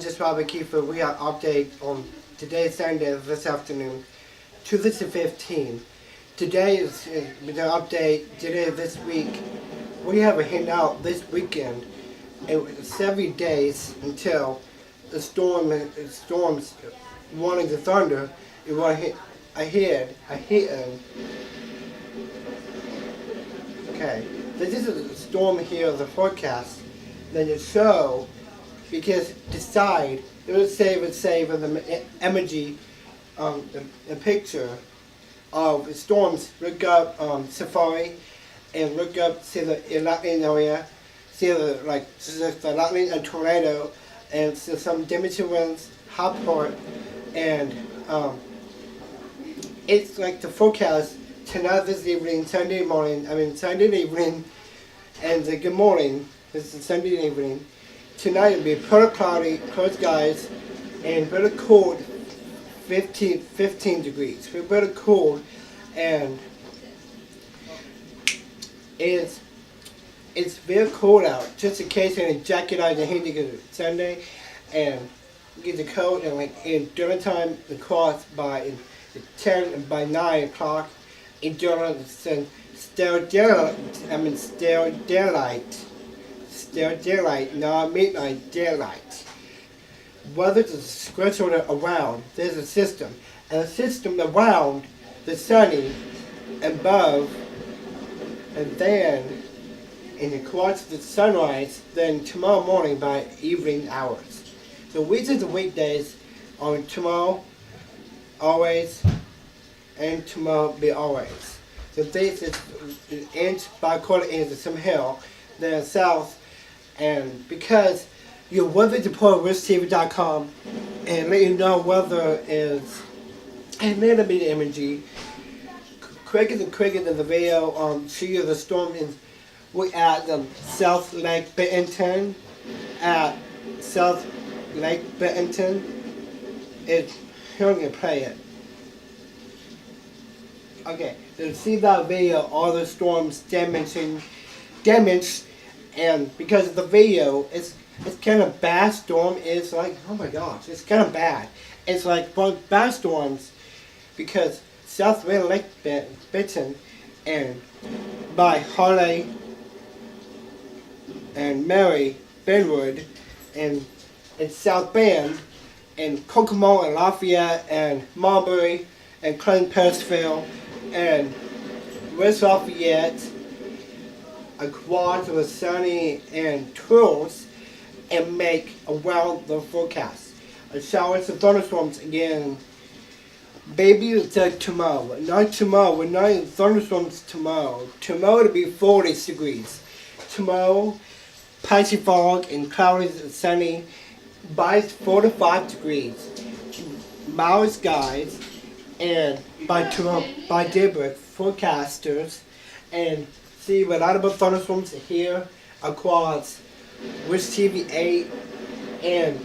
This is Robby Keafer. We are update on today's Sunday this afternoon, Tuesday the 15th. Today is the update. Today this week, we have a handout this weekend. It's 7 days until the storms warning the thunder. It will hit ahead. Okay, this is a storm here. The forecast. Then the show. Because decide it will save the emoji, the picture of storms. Look up Safari and look up, see the lightning area, see the lightning and tornado, and see some dimension winds, hot part, and it's like the forecast tonight, this evening, Sunday evening, and good morning. This is Sunday evening. Tonight it'll be pretty cloudy, clear skies, and very cold, 15 degrees. We're very cold, and it's very cold out. Just in case any jacket on your hand, you get Sunday, and get the coat, and in dinner time, the cross by 10 and by 9 o'clock. In dinner, still daylight, not midnight daylight. Whether it's scheduled around, there's a system. And a system around the sunny above, and then in across the sunrise, then tomorrow morning by evening hours. The weeks of the weekdays on tomorrow, always, and tomorrow be always. So this is inch by quarter inch of some hill, then south. And because your weather report risktv.com and let you know weather is, and then it'll be the imagery quicker than the video show you the storm in. We at South Lake Benton, it's here I'm gonna play it. Okay, so see that video, all the storms damaged. And because of the video, it's kind of bad storm. It's like, oh my gosh, it's kind of bad. It's like both bad storms because South Lake Benton and by Harley and Mary Benwood and South Bend and Kokomo and Lafayette and Marbury and Clinton Perrisville and West Lafayette. A quad with sunny and twirls and make around the forecast. Showers and thunderstorms again. Baby it's tomorrow. Not tomorrow. We're not in thunderstorms tomorrow. Tomorrow to be 40 degrees. Tomorrow, patchy fog and cloudy and sunny by 45 degrees. Mild skies and by daybreak forecasters and see a lot of thunderstorms here across Wish TV 8 and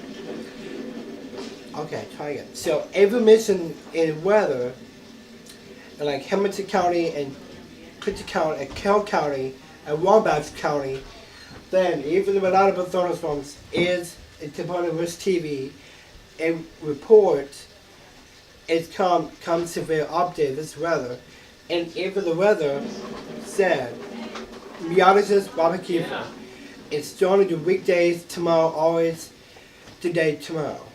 okay, try again. So every mission in weather like Hamilton County and Clinton County and Carroll County and Wabash County, then even a lot of thunderstorms is depending on Wish TV and report it's come severe update this weather. And even the weather said, Meteorologist Robby Keafer, it's starting the weekdays tomorrow, always, today, tomorrow.